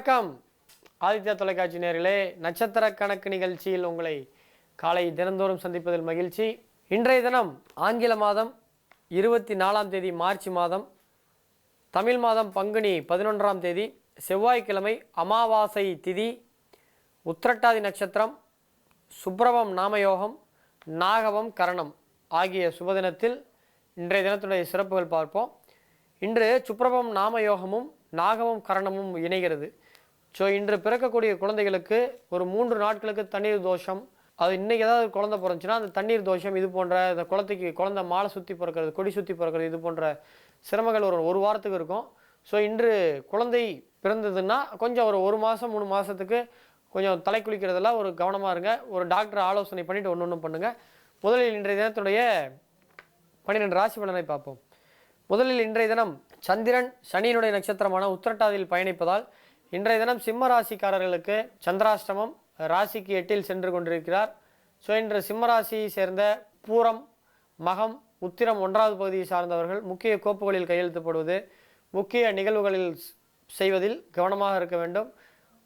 வணக்கம் ஆதித்யா தொலைக்காட்சி நேயர்களே, நட்சத்திர கணக்கு நிகழ்ச்சியில் உங்களை காலை தினந்தோறும் சந்திப்பதில் மகிழ்ச்சி. இன்றைய தினம் ஆங்கில மாதம் 24ஆம் தேதி மார்ச் மாதம், தமிழ் மாதம் பங்குனி 11ஆம் தேதி செவ்வாய்க்கிழமை, அமாவாசை திதி, உத்திரட்டாதி நட்சத்திரம், சுப்ரபம் நாமயோகம், நாகவம் கரணம் ஆகிய சுபதினத்தில் இன்றைய தினத்துடைய சிறப்புகள் பார்ப்போம். இன்று சுப்ரபம் நாமயோகமும் நாகவம் கரணமும் இணைகிறது. ஸோ இன்று பிறக்கக்கூடிய குழந்தைகளுக்கு ஒரு 3 நாட்களுக்கு தண்ணீர் தோஷம், அது இன்றைக்கி ஏதாவது குழந்தை பிறந்துச்சுன்னா அந்த தண்ணீர் தோஷம், இது போன்ற இந்த குழந்தை மாலை சுற்றி பிறக்கிறது, கொடி சுற்றி பிறக்கிறது, இது போன்ற சிரமங்கள் ஒரு வாரத்துக்கு இருக்கும். ஸோ இன்று குழந்தை பிறந்ததுன்னா கொஞ்சம் ஒரு மாதம் 3 மாதத்துக்கு கொஞ்சம் தலை குளிக்கிறதெல்லாம் ஒரு கவனமாக இருங்க. ஒரு டாக்டர் ஆலோசனை பண்ணிவிட்டு ஒன்று பண்ணுங்கள். முதலில் இன்றைய தினத்துடைய 12 ராசி பலனை பார்ப்போம். முதலில் இன்றைய தினம் சந்திரன் சனியினுடைய நட்சத்திரமான உத்திரட்டாதியில் பயணிப்பதால் இன்றைய தினம் சிம்ம ராசிக்காரர்களுக்கு சந்திராஷ்டமம், ராசிக்கு 8இல் சென்று கொண்டிருக்கிறார். ஸோ இன்று சிம்ம ராசியை சேர்ந்த பூரம், மகம், உத்திரம் 1வது பகுதியை சார்ந்தவர்கள் முக்கிய கோப்புகளில் கையெழுத்து போடுவது, முக்கிய நிகழ்வுகளில் செய்வதில் கவனமாக இருக்க வேண்டும்.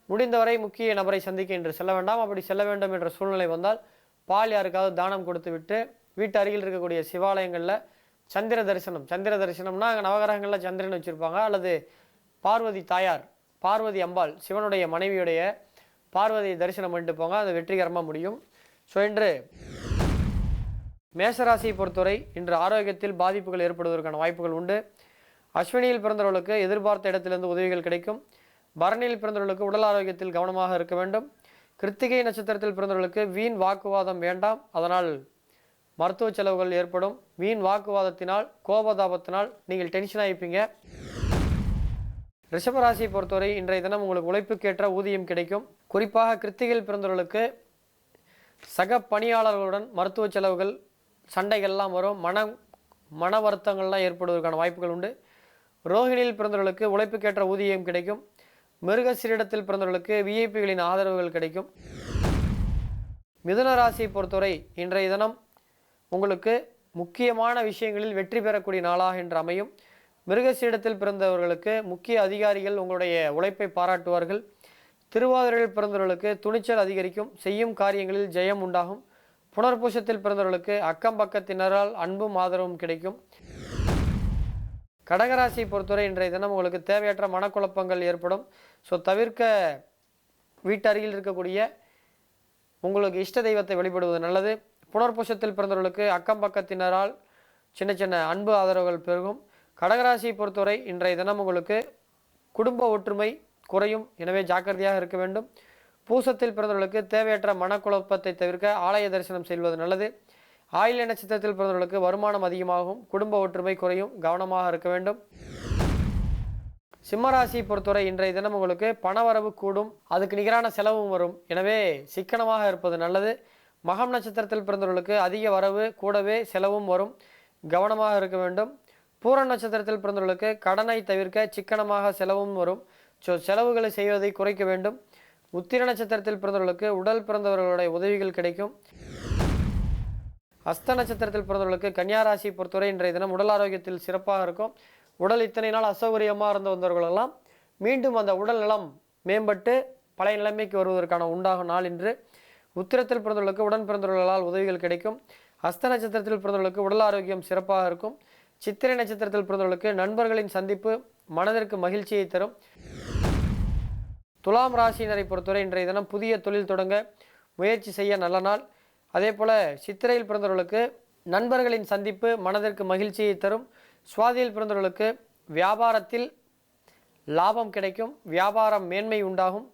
முடிந்தவரை முக்கிய நபரை சந்திக்க இன்று செல்ல வேண்டாம். அப்படி செல்ல வேண்டும் என்ற சூழ்நிலை வந்தால் பால் யாருக்காவது தானம் கொடுத்து விட்டு வீட்டு அருகில் இருக்கக்கூடிய சிவாலயங்களில் சந்திர தரிசனம்னா அங்கே நவகிரகங்களில் சந்திரன் வச்சுருப்பாங்க, அல்லது பார்வதி தாயார், பார்வதி அம்பாள், சிவனுடைய மனைவியுடைய பார்வதியை தரிசனம் பண்ணிட்டு போங்க, அது வெற்றிகரமாக முடியும். ஸோ இன்று மேஷராசியை பொறுத்தவரை இன்று ஆரோக்கியத்தில் பாதிப்புகள் ஏற்படுவதற்கான வாய்ப்புகள் உண்டு. அஸ்வினியில் பிறந்தவர்களுக்கு எதிர்பார்த்த இடத்திலிருந்து உதவிகள் கிடைக்கும். பரணியில் பிறந்தவர்களுக்கு உடல் ஆரோக்கியத்தில் கவனமாக இருக்க வேண்டும். கிருத்திகை நட்சத்திரத்தில் பிறந்தவர்களுக்கு வீண் வாக்குவாதம் வேண்டாம், அதனால் மருத்துவ செலவுகள் ஏற்படும். வீண் வாக்குவாதத்தினால், கோபதாபத்தினால் நீங்கள் டென்ஷன் ஆகிப்பீங்க. ரிஷபராசியை பொறுத்தவரை இன்றைய தினம் உங்களுக்கு உழைப்புக்கேற்ற ஊதியம் கிடைக்கும். குறிப்பாக கிருத்திகையில் பிறந்தவர்களுக்கு சக பணியாளர்களுடன் மருத்துவ செலவுகள், சண்டைகள்லாம் வரும். மன வருத்தங்கள்லாம் ஏற்படுவதற்கான வாய்ப்புகள் உண்டு. ரோஹிணியில் பிறந்தவர்களுக்கு உழைப்புக்கேற்ற ஊதியம் கிடைக்கும். மிருகசீரிடத்தில் பிறந்தவர்களுக்கு விஐபிகளின் ஆதரவுகள் கிடைக்கும். மிதுன ராசியை பொறுத்தவரை இன்றைய தினம் உங்களுக்கு முக்கியமான விஷயங்களில் வெற்றி பெறக்கூடிய நாளாக இன்று அமையும். மிருகசீரிடத்தில் பிறந்தவர்களுக்கு முக்கிய அதிகாரிகள் உங்களுடைய உழைப்பை பாராட்டுவார்கள். திருவாதிரையில் பிறந்தவர்களுக்கு துணிச்சல் அதிகரிக்கும், செய்யும் காரியங்களில் ஜெயம் உண்டாகும். புனர்பூசத்தில் பிறந்தவர்களுக்கு அக்கம் பக்கத்தினரால் அன்பும் ஆதரவும் கிடைக்கும். கடகராசியை பொறுத்தவரை இன்றைய தினம் உங்களுக்கு தேவையற்ற மனக்குழப்பங்கள் ஏற்படும். ஸோ தவிர்க்க வீட்டருகில் இருக்கக்கூடிய உங்களுக்கு இஷ்ட தெய்வத்தை வழிபடுவது நல்லது. புனர்பூசத்தில் பிறந்தவர்களுக்கு அக்கம் பக்கத்தினரால் சின்ன அன்பு ஆதரவுகள் பெருகும். கடகராசியை பொறுத்தவரை இன்றைய தினம் உங்களுக்கு குடும்ப ஒற்றுமை குறையும், எனவே ஜாக்கிரதையாக இருக்க வேண்டும். பூசத்தில் பிறந்தவர்களுக்கு தேவையற்ற மனக்குழப்பத்தை தவிர்க்க ஆலய தரிசனம் செய்வது நல்லது. ஆயில்ய நட்சத்திரத்தில் பிறந்தவர்களுக்கு வருமானம் அதிகமாகும், குடும்ப ஒற்றுமை குறையும், கவனமாக இருக்க வேண்டும். சிம்மராசியை பொறுத்தவரை இன்றைய தினம் உங்களுக்கு பணவரவு கூடும், அதுக்கு நிகரான செலவும் வரும், எனவே சிக்கனமாக இருப்பது நல்லது. மகம் நட்சத்திரத்தில் பிறந்தவர்களுக்கு அதிக வரவு கூடவே செலவும் வரும், கவனமாக இருக்க வேண்டும். பூரம் நட்சத்திரத்தில் பிறந்தவர்களுக்கு கடனை தவிர்க்க சிக்கனமாக செலவும் வரும், செலவுகளை செய்வதை குறைக்க வேண்டும். உத்திர நட்சத்திரத்தில் பிறந்தவர்களுக்கு உடல் பிறந்தவர்களுடைய உதவிகள் கிடைக்கும். அஸ்த நட்சத்திரத்தில் பிறந்தவர்களுக்கு கன்னியாராசியை பொறுத்தவரை இன்றைய தினம் உடல் ஆரோக்கியத்தில் சிறப்பாக இருக்கும். உடல் இத்தனை நாள் அசௌகரியமாக இருந்து வந்தவர்களெல்லாம் மீண்டும் அந்த உடல் நலம் மேம்பட்டு பழைய நிலைமைக்கு வருவதற்கான உண்டாகும் நாள் இன்று. உத்திரத்தில் பிறந்தவர்களுக்கு உடன் பிறந்தவர்களால் உதவிகள் கிடைக்கும். அஸ்த நட்சத்திரத்தில் பிறந்தவர்களுக்கு உடல் ஆரோக்கியம் சிறப்பாக இருக்கும். சித்திரை நட்சத்திரத்தில் பிறந்தவர்களுக்கு நண்பர்களின் சந்திப்பு மனதிற்கு மகிழ்ச்சியை தரும். துலாம் ராசியினரை பொறுத்தவரை இன்றைய தினம் புதிய தொழில் தொடங்க முயற்சி செய்ய நல்ல நாள். அதே போல் சித்திரையில் பிறந்தவர்களுக்கு நண்பர்களின் சந்திப்பு மனதிற்கு மகிழ்ச்சியை தரும். சுவாதியில் பிறந்தவர்களுக்கு வியாபாரத்தில் லாபம் கிடைக்கும், வியாபாரம் மேன்மை உண்டாகும்.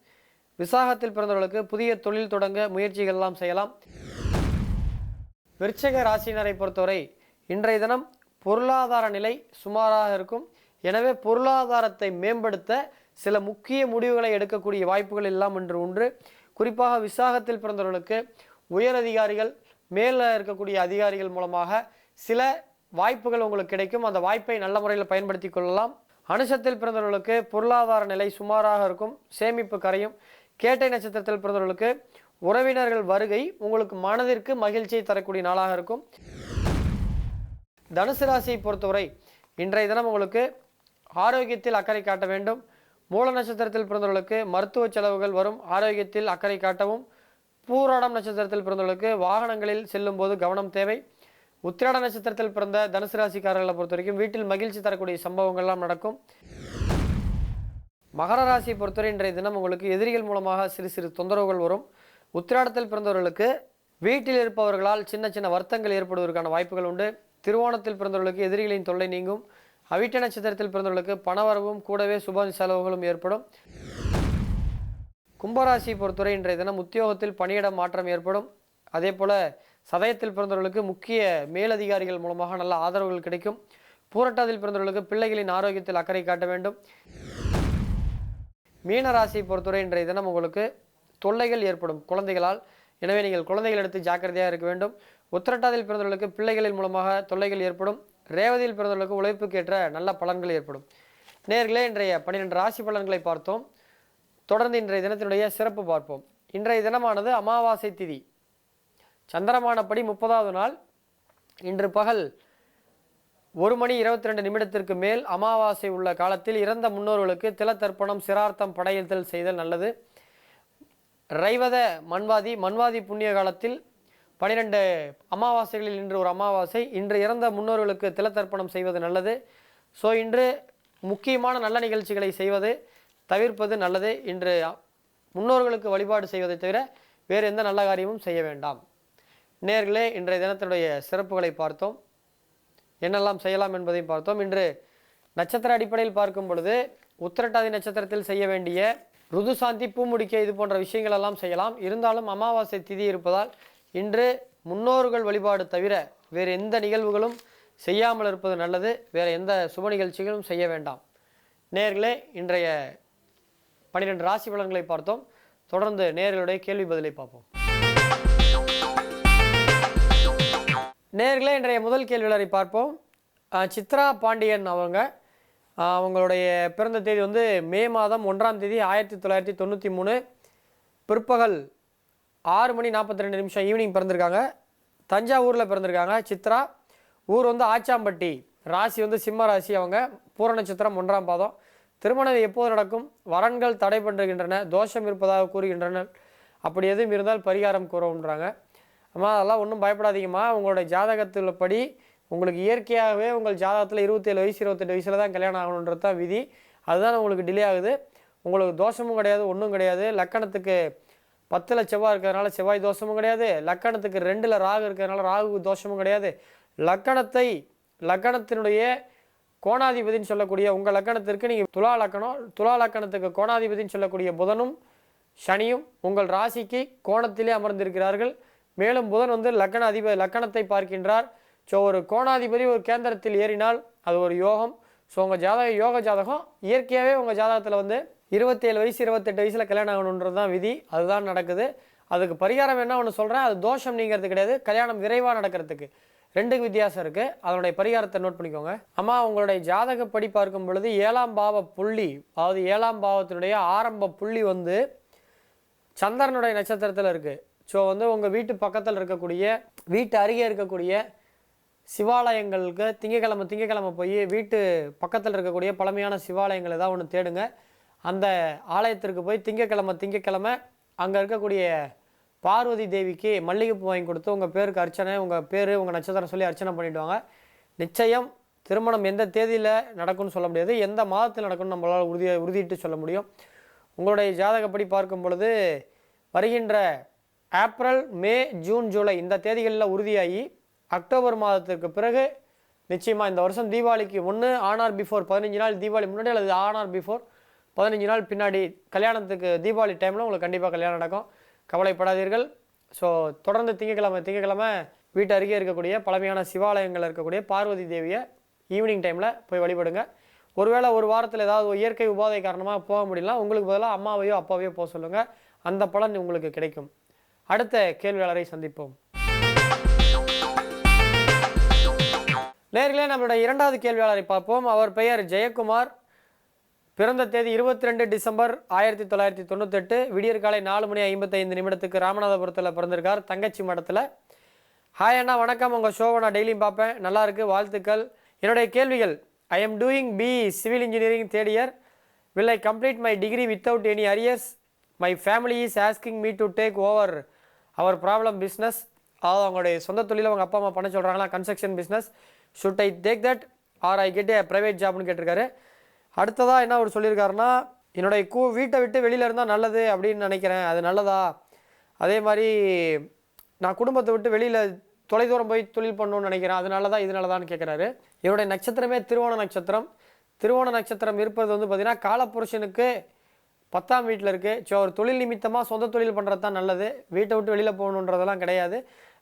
விசாகத்தில் பிறந்தவர்களுக்கு புதிய தொழில் தொடங்க முயற்சிகள்லாம் செய்யலாம். விருச்சிக ராசியினரை பொறுத்தவரை இன்றைய தினம் பொருளாதார நிலை சுமாராக இருக்கும், எனவே பொருளாதாரத்தை மேம்படுத்த சில முக்கிய முடிவுகளை எடுக்கக்கூடிய வாய்ப்புகள் எல்லாம் இன்று உண்டு. குறிப்பாக விசாகத்தில் பிறந்தவர்களுக்கு உயர் அதிகாரிகள், மேலே இருக்கக்கூடிய அதிகாரிகள் மூலமாக சில வாய்ப்புகள் உங்களுக்கு கிடைக்கும், அந்த வாய்ப்பை நல்ல முறையில் பயன்படுத்தி கொள்ளலாம். அனுஷத்தில் பிறந்தவர்களுக்கு பொருளாதார நிலை சுமாராக இருக்கும், சேமிப்பு கரையும். கேட்டை நட்சத்திரத்தில் பிறந்தவர்களுக்கு உறவினர்கள் வருகை உங்களுக்கு மனதிற்கு மகிழ்ச்சியை தரக்கூடிய நாளாக இருக்கும். தனுசு ராசியை பொறுத்தவரை இன்றைய தினம் உங்களுக்கு ஆரோக்கியத்தில் அக்கறை காட்ட வேண்டும். மூல நட்சத்திரத்தில் பிறந்தவர்களுக்கு மருத்துவ செலவுகள் வரும். ஆரோக்கியத்தில் அக்கறை காட்டவும். பூராடம் நட்சத்திரத்தில் பிறந்தவர்களுக்கு வாகனங்களில் செல்லும் போது கவனம் தேவை. உத்திராட நட்சத்திரத்தில் பிறந்த தனுசு ராசிக்காரர்களை பொறுத்த வரைக்கும் வீட்டில் மகிழ்ச்சி தரக்கூடிய சம்பவங்கள்லாம் நடக்கும். மகர ராசியை பொறுத்தவரை இன்றைய தினம் உங்களுக்கு எதிரிகள் மூலமாக சிறு சிறு தொந்தரவுகள் வரும். உத்திராடத்தில் பிறந்தவர்களுக்கு வீட்டில் இருப்பவர்களால் சின்ன சின்ன வருத்தங்கள் ஏற்படுவதற்கான வாய்ப்புகள் உண்டு. திருவோணத்தில் பிறந்தவர்களுக்கு எதிரிகளின் தொல்லை நீங்கும். அவிட்ட நட்சத்திரத்தில் பிறந்தவர்களுக்கு பணவரவும் கூடவே சுப செலவுகளும் ஏற்படும். கும்பராசியை பொறுத்தவரை இன்றைய தினம் உத்தியோகத்தில் பணியிட மாற்றம் ஏற்படும். அதே போல் சதயத்தில் பிறந்தவர்களுக்கு முக்கிய மேலதிகாரிகள் மூலமாக நல்ல ஆதரவுகள் கிடைக்கும். பூரட்டாதியில் பிறந்தவர்களுக்கு பிள்ளைகளின் ஆரோக்கியத்தில் அக்கறை காட்ட வேண்டும். மீன ராசியை பொறுத்தவரை இன்றைய தினம் உங்களுக்கு தொல்லைகள் ஏற்படும் குழந்தைகளால். எனவே நீங்கள் குழந்தைகள் எடுத்து ஜாக்கிரதையாக இருக்க வேண்டும். உத்திரட்டாதியில் பிறந்தவர்களுக்கு பிள்ளைகளின் மூலமாக தொல்லைகள் ஏற்படும். ரேவதியில் பிறந்தவர்களுக்கு உழைப்புக்கேற்ற நல்ல பலன்கள் ஏற்படும். நேர்களே, இன்றைய 12 ராசி பலன்களை பார்த்தோம். தொடர்ந்து இன்றைய தினத்தினுடைய சிறப்பு பார்ப்போம். இன்றைய தினமானது அமாவாசை திதி, சந்திரமானப்படி 30வது நாள். இன்று பகல் 1:22 மேல் அமாவாசை உள்ள காலத்தில் இறந்த முன்னோர்களுக்கு திலத்தர்ப்பணம் சிரார்த்தம் படையல் செய்தல் நல்லது. ரைவத மன்வாதி புண்ணிய காலத்தில் 12 அமாவாசைகளில் இன்று ஒரு அமாவாசை. இன்று இறந்த முன்னோர்களுக்கு திலத்தர்ப்பணம் செய்வது நல்லது. ஸோ இன்று முக்கியமான நல்ல நிகழ்ச்சிகளை செய்வது தவிர்ப்பது நல்லது. இன்று முன்னோர்களுக்கு வழிபாடு செய்வதை தவிர வேறு எந்த நல்ல காரியமும் செய்ய வேண்டாம். நேர்களே, இன்றைய தினத்தினுடைய சிறப்புகளை பார்த்தோம். என்னெல்லாம் செய்யலாம் என்பதையும் பார்த்தோம். இன்று நட்சத்திர அடிப்படையில் பார்க்கும் பொழுது உத்திரட்டாதி நட்சத்திரத்தில் செய்ய வேண்டிய ருதுசாந்தி, பூமுடிக்க இது போன்ற விஷயங்கள் எல்லாம் செய்யலாம். இருந்தாலும் அமாவாசை திதி இருப்பதால் இன்று முன்னோர்கள் வழிபாடு தவிர வேறு எந்த நிகழ்வுகளும் செய்யாமல் இருப்பது நல்லது. வேறு எந்த சுப நிகழ்ச்சிகளும் செய்ய வேண்டாம். நேர்களே, இன்றைய 12 ராசி பலன்களை பார்த்தோம். தொடர்ந்து நேர்களுடைய கேள்வி பதிலை பார்ப்போம். நேர்களே, இன்றைய முதல் கேள்வியாளரை பார்ப்போம். சித்ரா பாண்டியன் அவங்களுடைய பிறந்த தேதி மே மாதம் 1ஆம் தேதி 1993 பிற்பகல் 6:42 ஈவினிங் பிறந்திருக்காங்க. தஞ்சாவூரில் பிறந்திருக்காங்க. சித்ரா ஊர் ஆச்சாம்பட்டி. ராசி சிம்ம ராசி. அவங்க பூர நட்சத்திரம் 1ஆம் பாதம். திருமணம் எப்போது நடக்கும்? வரன்கள் தடை பண்ணுகின்றன, தோஷம் இருப்பதாக கூறுகின்றனர். அப்படி எதுவும் இருந்தால் பரிகாரம் கூறவுன்றாங்க. அம்மா, அதெல்லாம் ஒன்றும் பயப்படாதீங்கம்மா. உங்களுடைய ஜாதகத்தில் படி உங்களுக்கு இயற்கையாகவே உங்கள் ஜாதகத்தில் 27 வயசு 28 வயசில் தான் கல்யாணம் ஆகணுன்றது தான் விதி. அதுதான் உங்களுக்கு டிலே ஆகுது. உங்களுக்கு தோஷமும் கிடையாது, ஒன்றும் கிடையாது. லக்கணத்துக்கு 10ல் செவ்வாய் இருக்கிறதுனால செவ்வாய் தோஷமும் கிடையாது. லக்கணத்துக்கு 2ல் ராகு இருக்கிறதுனால ராகு தோஷமும் கிடையாது. லக்கணத்தினுடைய கோணாதிபதினு சொல்லக்கூடிய உங்கள் லக்கணத்திற்கு நீங்கள் துலா லக்கணத்துக்கு கோணாதிபதினு சொல்லக்கூடிய புதனும் சனியும் உங்கள் ராசிக்கு கோணத்திலே அமர்ந்திருக்கிறார்கள். மேலும் புதன் லக்கணத்தை பார்க்கின்றார். ஸோ ஒரு கோணாதிபதி ஒரு கேந்திரத்தில் ஏறினால் அது ஒரு யோகம். ஸோ உங்கள் யோக ஜாதகம் இயற்கையாகவே உங்கள் ஜாதகத்தில் 27 வயசு 28 வயசில் கல்யாணம் ஆகணுன்றது தான் விதி. அதுதான் நடக்குது. அதுக்கு பரிகாரம் என்ன ஒன்று சொல்கிறேன். அது தோஷம் நீங்கிறது கிடையாது, கல்யாணம் விரைவாக நடக்கிறதுக்கு 2க்கு வித்தியாசம் இருக்குது. அதனுடைய பரிகாரத்தை நோட் பண்ணிக்கோங்க. அம்மா, உங்களுடைய ஜாதகப்படி பார்க்கும் பொழுது 7ஆம் பாவ புள்ளி, அதாவது 7ஆம் பாவத்தினுடைய ஆரம்ப புள்ளி சந்திரனுடைய நட்சத்திரத்தில் இருக்குது. ஸோ உங்கள் வீட்டு பக்கத்தில் இருக்கக்கூடிய வீட்டு அருகே இருக்கக்கூடிய சிவாலயங்களுக்கு திங்கக்கிழமை போய் வீட்டு பக்கத்தில் இருக்கக்கூடிய பழமையான சிவாலயங்கள் ஏதாவது ஒன்று தேடுங்க. அந்த ஆலயத்திற்கு போய் திங்கக்கிழமை அங்கே இருக்கக்கூடிய பார்வதி தேவிக்கு மல்லிகைப்பூ வாங்கி கொடுத்து உங்கள் பேருக்கு அர்ச்சனை, உங்கள் பேர் உங்கள் நட்சத்திரம் சொல்லி அர்ச்சனை பண்ணிவிடுவாங்க. நிச்சயம் திருமணம் எந்த தேதியில் நடக்கும்னு சொல்ல முடியாது, எந்த மாதத்தில் நடக்கும்னு நம்மளால் உறுதியிட்டு சொல்ல முடியும். உங்களுடைய ஜாதகப்படி பார்க்கும் பொழுது வருகின்ற ஏப்ரல், மே, ஜூன், ஜூலை இந்த தேதிகளில் உறுதியாகி அக்டோபர் மாதத்திற்கு பிறகு நிச்சயமாக இந்த வருஷம் தீபாவளிக்கு ஆன் ஆர் பிஃபோர் 15 நாள் தீபாவளி முன்னாடி அல்லது ஆன் ஆர் பிஃபோர் 15 நாள் பின்னாடி கல்யாணத்துக்கு தீபாவளி டைமில் உங்களுக்கு கண்டிப்பாக கல்யாணம் நடக்கும். கவலைப்படாதீர்கள். ஸோ தொடர்ந்து திங்கக்கிழமை வீட்டு அருகே இருக்கக்கூடிய பழமையான சிவாலயங்கள் இருக்கக்கூடிய பார்வதி தேவியை ஈவினிங் டைமில் போய் வழிபடுங்க. ஒருவேளை ஒரு வாரத்தில் ஏதாவது இயற்கை உபாதை காரணமாக போக முடியலாம், உங்களுக்கு பதிலாக அம்மாவையோ அப்பாவையோ போக சொல்லுங்கள். அந்த பலன் உங்களுக்கு கிடைக்கும். அடுத்த கேள்வியாளரை சந்திப்போம். நேர்களே, நம்மளுடைய 2வது கேள்வியாளரை பார்ப்போம். அவர் பெயர் ஜெயக்குமார். பிறந்த தேதி 22 டிசம்பர் 1998 விடியற்காலை 4:55 ராமநாதபுரத்தில் பிறந்திருக்கார். தங்கச்சி மடத்தில். ஹாய் அண்ணா, வணக்கம். உங்கள் ஷோவை நான் டெய்லியும் பார்ப்பேன், நல்லா இருக்குது, வாழ்த்துக்கள். என்னுடைய கேள்விகள்: I am doing B civil engineering 3rd year. Will I complete my degree without any arrears, my family is asking me to take over our problem business. அதாவது அவங்களுடைய சொந்த தொழிலை அவங்க அப்பா அம்மா பண்ண சொல்கிறாங்களா, construction business. Should I take that or I get a private ஜாப்னு கேட்டிருக்காரு. அடுத்ததாக என்ன அவர் சொல்லியிருக்காருன்னா, என்னுடைய வீட்டை விட்டு வெளியில் இருந்தால் நல்லது அப்படின்னு நினைக்கிறேன், அது நல்லதா? அதே மாதிரி நான் குடும்பத்தை விட்டு வெளியில் தொலைதூரம் போய் தொழில் பண்ணணும்னு நினைக்கிறேன், அது நல்லதா இது நல்லதான்னு கேட்குறாரு. என்னுடைய நட்சத்திரமே திருவோண நட்சத்திரம். திருவோண நட்சத்திரம் இருப்பது வந்து பார்த்திங்கன்னா காலப்புருஷனுக்கு 10ஆம் வீட்டில் இருக்குது. ஸோ ஒரு தொழில் நிமித்தமாக சொந்த தொழில் பண்ணுறது தான் நல்லது, வீட்டை விட்டு வெளியில் போகணுன்றதெல்லாம் கிடையாது.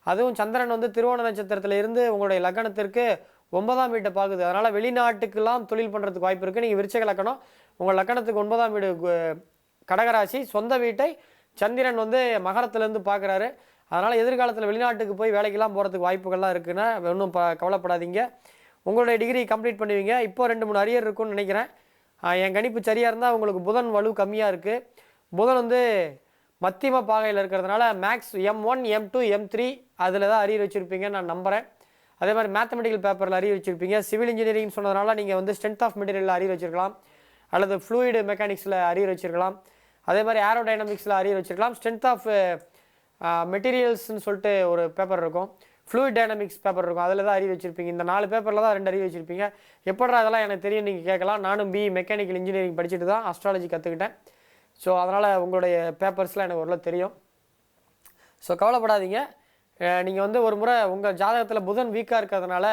அதுவும் சந்திரன் வந்து திருவோண நட்சத்திரத்தில் இருந்து உங்களுடைய லக்னத்திற்கு 9ஆம் வீட்டை பார்க்குது. அதனால் வெளிநாட்டுக்கெல்லாம் தொழில் பண்ணுறதுக்கு வாய்ப்பு இருக்குது. நீங்கள் விருச்சிக லக்கணம், உங்கள் லக்கணத்துக்கு 9ஆம் வீடு கடகராசி, சொந்த வீட்டை சந்திரன் வந்து மகரத்துலேருந்து பார்க்குறாரு. அதனால் எதிர்காலத்தில் வெளிநாட்டுக்கு போய் வேலைக்கெல்லாம் போகிறதுக்கு வாய்ப்புகள்லாம் இருக்குன்னா ஒன்றும் கவலைப்படாதீங்க. உங்களுடைய டிகிரி கம்ப்ளீட் பண்ணுவீங்க. இப்போ 2-3 அரியர் இருக்குன்னு நினைக்கிறேன். என் கணிப்பு சரியாக இருந்தால் உங்களுக்கு புதன் வலு கம்மியாக இருக்குது. புதன் வந்து மத்தியம பாகையில் இருக்கிறதுனால மேக்ஸ் M1 M2 M3 அதில் தான் அரியர் வச்சுருப்பீங்கன்னு நான் நம்புகிறேன். அதே மாதிரி மேத்தமெட்டிக்கல் பேப்பரில் அரியர் வச்சுருப்பீங்க. சிவில் இன்ஜினியரிங் சொன்னதுனால நீங்கள் வந்து ஸ்ட்ரென்த் ஆஃப் மெட்டீரியலில் அரியர் வச்சுருக்கலாம், அல்லது ஃப்ளூயிடு மெக்கானிக்ஸில் அரியர் வச்சுருக்கலாம். அதே மாதிரி ஏரோடைனமிக்ஸில் அரியர் வச்சுருக்கலாம். ஸ்ட்ரென்த் ஆஃப் மெட்டீரியல்ஸ்னு சொல்லிட்டு ஒரு பேப்பர் இருக்கும், ஃப்ளூயிட் டைனமிக்ஸ் பேப்பர் இருக்கும், அதில் தான் அரியர் வச்சுருப்பீங்க. இந்த 4 பேப்பரில் தான் 2 அரியர் வச்சுருப்பீங்க. எப்படா அதெல்லாம் எனக்கு தெரியும் நீங்கள் கேட்கலாம். நானும் மெக்கானிக்கல் இன்ஜினியரிங் படிச்சுட்டு தான் அஸ்ட்ராலஜி கற்றுக்கிட்டேன். ஸோ அதனால் உங்களுடைய பேப்பர்ஸ்லாம் எனக்கு ஓரளவு தெரியும். ஸோ கவலைப்படாதீங்க. நீங்கள் வந்து ஒரு முறை உங்கள் ஜாதகத்தில் புதன் வீக்காக இருக்கிறதுனால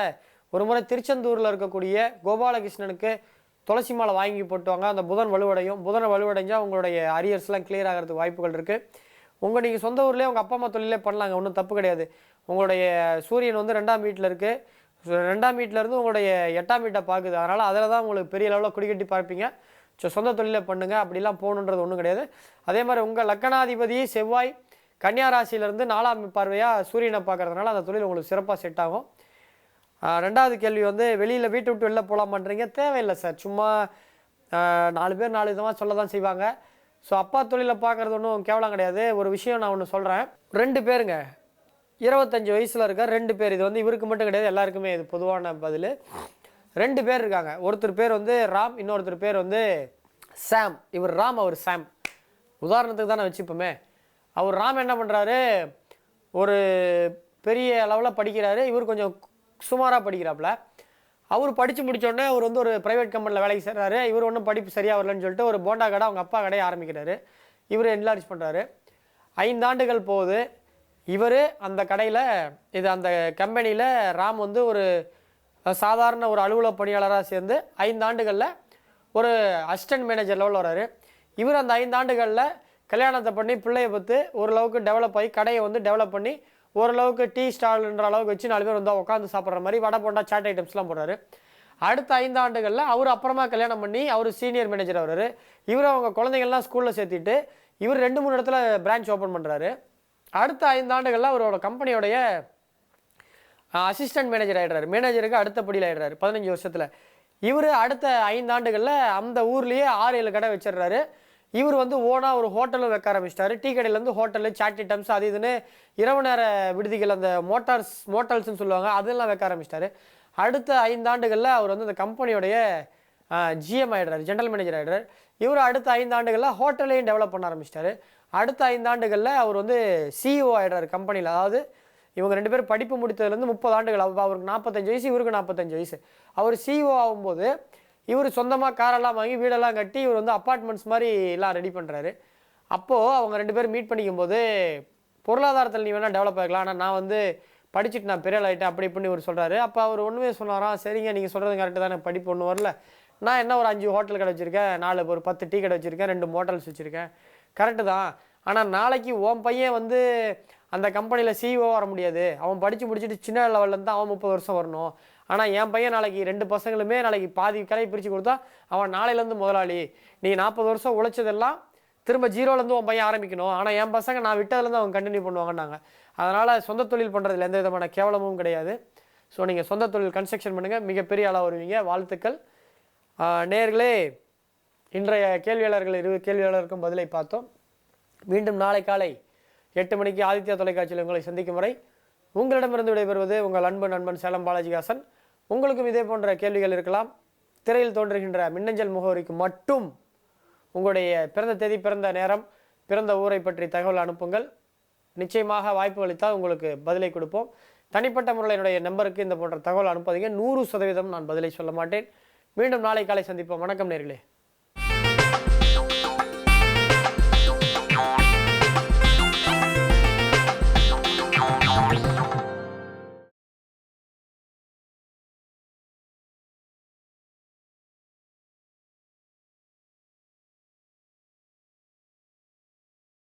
ஒரு முறை திருச்செந்தூரில் இருக்கக்கூடிய கோபாலகிருஷ்ணனுக்கு துளசி மாலை வாங்கி போட்டுவாங்க. அந்த புதன் வலுவடையும். புதனை வலுவடைஞ்சால் உங்களுடைய அரியர்ஸ்லாம் கிளியர் ஆகிறதுக்கு வாய்ப்புகள் இருக்குது. நீங்கள் சொந்த ஊர்லேயே உங்கள் அப்பா அம்மா தொழிலே பண்ணலாங்க, ஒன்றும் தப்பு கிடையாது. உங்களுடைய சூரியன் வந்து 2ஆம் வீட்டில் இருக்குது. 2ஆம் வீட்டிலேருந்து உங்களுடைய 8ஆம் வீட்டை பார்க்குது. அதனால் அதில் தான் உங்களுக்கு பெரிய லெவலில் குடிக்கட்டி பார்ப்பீங்க. ஸோ சொந்த தொழிலை பண்ணுங்கள், அப்படிலாம் போகணுன்றது ஒன்றும் கிடையாது. அதே மாதிரி உங்கள் லக்கணாதிபதி செவ்வாய் கன்னியா ராசியிலேருந்து 4ஆம் பார்வையாக சூரியனை பார்க்குறதுனால அந்த தொழில் உங்களுக்கு சிறப்பாக செட் ஆகும். 2வது கேள்வி வந்து வெளியில் வீட்டை விட்டு வெளில போகலாம் பண்ணுறீங்க. தேவையில்லை சார், சும்மா 4 பேர் 4 விதமாக சொல்ல தான் செய்வாங்க. ஸோ அப்பா தொழிலை பார்க்குறது ஒன்றும் கேவலம் கிடையாது. ஒரு விஷயம் நான் ஒன்று சொல்கிறேன். 2 பேருங்க 25 வயசில் இருக்க 2 பேர், இது வந்து இவருக்கு மட்டும் கிடையாது, எல்லாருக்குமே இது பொதுவான பதில். 2 பேர் இருக்காங்க. ஒருத்தர் பேர் வந்து ராம், இன்னொருத்தர் பேர் வந்து சாம். இவர் ராம், அவர் சாம். உதாரணத்துக்கு தான் நான் வச்சுப்போமே. அவர் ராம் என்ன பண்ணுறாரு, ஒரு பெரிய அளவில் படிக்கிறாரு, இவர் கொஞ்சம் சுமாராக படிக்கிறாப்புல. அவர் படித்து முடித்தோடனே அவர் வந்து ஒரு ப்ரைவேட் கம்பெனியில் வேலைக்கு சேர்றாரு. இவர் ஒன்றும் படிப்பு சரியாக வரலன்னு சொல்லிட்டு ஒரு போண்டா கடை அவங்க அப்பா கடையை ஆரம்பிக்கிறாரு. இவர் என்லார்ஜ் பண்ணுறாரு. 5 ஆண்டுகள் போகுது. இவர் அந்த கடையில் அந்த கம்பெனியில் ராம் வந்து ஒரு சாதாரண ஒரு அலுவலக பணியாளராக சேர்ந்து 5 ஆண்டுகளில் ஒரு அசிஸ்டன்ட் மேனேஜர் லெவலில் வராரு. இவர் அந்த 5 ஆண்டுகளில் கல்யாணத்தை பண்ணி பிள்ளையை பார்த்து ஓரளவுக்கு டெவலப் ஆகி கடையை வந்து டெவலப் பண்ணி ஓரளவுக்கு டீ ஸ்டால்ன்ற அளவுக்கு வச்சு 4 பேர் வந்து உட்காந்து சாப்பிட்ற மாதிரி வடை போண்டா சாட் ஐட்டம்ஸ்லாம் போடுறாரு. அடுத்த 5 ஆண்டுகளில் அவர் அப்புறமா கல்யாணம் பண்ணி அவர் சீனியர் மேனேஜர் வர்றாரு. இவர் அவங்க குழந்தைங்கள்லாம் ஸ்கூலில் சேர்த்திட்டு இவர் 2-3 இடத்துல பிரான்ச் ஓப்பன் பண்ணுறாரு. அடுத்த 5 ஆண்டுகளில் அவரோட கம்பெனியோடைய அசிஸ்டன்ட் மேனேஜர் ஆகிடுறாரு. மேனேஜருக்கு அடுத்த படியில் ஆகிடுறாரு 15 வருஷத்தில். இவர் அடுத்த 5 ஆண்டுகளில் அந்த ஊர்லேயே 6-7 கடை வச்சிடுறாரு. இவர் வந்து ஓனாக ஒரு ஹோட்டலும் வைக்க ஆரம்பிச்சிட்டாரு. டீ கடையிலேருந்து ஹோட்டலு, சாட் ஐட்டம்ஸ், அது இதுன்னு இரவு நேர விடுதிகள், அந்த மோட்டல்ஸ்ன்னு சொல்லுவாங்க, அதெல்லாம் வைக்க ஆரம்பிச்சிட்டாரு. அடுத்த 5 ஆண்டுகளில் அவர் வந்து அந்த கம்பெனியோடைய GM ஆகிடுறாரு, ஜென்ரல் மேனேஜர் ஆகிடுறாரு. இவர் அடுத்த 5 ஆண்டுகளில் ஹோட்டலையும் டெவலப் பண்ண ஆரம்பிச்சிட்டாரு. அடுத்த 5 ஆண்டுகளில் அவர் வந்து CEO ஆகிடுறாரு கம்பெனியில். அதாவது இவங்க 2 பேரும் படிப்பு முடித்ததுலேருந்து 30 ஆண்டுகள். அவருக்கு 45 வயசு, இவருக்கு 45 வயசு. அவர் CEO ஆகும்போது இவர் சொந்தமாக காரெல்லாம் வாங்கி வீடெல்லாம் கட்டி இவர் வந்து அப்பார்ட்மெண்ட்ஸ் மாதிரி எல்லாம் ரெடி பண்ணுறாரு. அப்போது அவங்க 2 பேரும் மீட் பண்ணிக்கும்போது பொருளாதாரத்தில் நீ வேணால் டெவலப் ஆகிக்கலாம், ஆனால் நான் வந்து படிச்சுட்டு நான் பெரிய ஆகிட்டேன் அப்படி இப்படின்னு இவர் சொல்கிறாரு. அப்போ அவர் ஒன்றுமே சொன்னாராம், சரிங்க நீங்கள் சொல்கிறது கரெக்டு தானே, படிப்பு ஒன்றும் வரல, நான் என்ன ஒரு 5 ஹோட்டல் கடை வச்சுருக்கேன், 4 ஒரு 10 டீ கடை வச்சுருக்கேன், 2 மோட்டல்ஸ் வச்சுருக்கேன், கரெக்டு தான். ஆனால் நாளைக்கு உன் பையன் வந்து அந்த கம்பெனியில் CEO வர முடியாது, அவன் படித்து முடிச்சுட்டு சின்ன லெவல்லேருந்து அவன் 30 வருஷம் வரணும். ஆனால் என் பையன் நாளைக்கு 2 பசங்களுமே நாளைக்கு பாதி கடையை பிரித்து கொடுத்தா அவன் நாளையிலேருந்து முதலாளி. நீ 40 வருஷம் உழைச்சதெல்லாம் திரும்ப 0லேருந்து உன் பையன் ஆரம்பிக்கணும். ஆனால் என் பசங்க நான் விட்டதுலேருந்து அவங்க கண்டினியூ பண்ணுவாங்கன்னாங்க. அதனால் சொந்த தொழில் பண்ணுறதுல எந்த விதமான கேவலமும் கிடையாது. ஸோ நீங்கள் சொந்த தொழில் கன்ஸ்ட்ரக்ஷன் பண்ணுங்கள், மிகப்பெரிய ஆளாக வருவீங்க. வாழ்த்துக்கள். நேயர்களே, இன்றைய கேள்வியாளர்கள் 20 கேள்வியாளருக்கும் பதிலை பார்த்தோம். மீண்டும் நாளை காலை 8 மணிக்கு ஆதித்யா தொலைக்காட்சியில் உங்களை சந்திக்கும் வரை உங்களிடமிருந்து விடைபெறுவது உங்கள் அன்பு நண்பன் சேலம் பாலாஜிஹாசன். உங்களுக்கும் இதே போன்ற கேள்விகள் இருக்கலாம். திரையில் தோன்றுகின்ற மின்னஞ்சல் முகவரிக்கு மட்டும் உங்களுடைய பிறந்த தேதி, பிறந்த நேரம், பிறந்த ஊரை பற்றி தகவல் அனுப்புங்கள். நிச்சயமாக வாய்ப்பு அளித்தால் உங்களுக்கு பதிலை கொடுப்போம். தனிப்பட்ட முறையில் என்னுடைய நம்பருக்கு இந்த போன்ற தகவல் அனுப்பாதீங்க. 100% நான் பதிலை சொல்ல மாட்டேன். மீண்டும் நாளை காலை சந்திப்போம். வணக்கம் நேர்களே.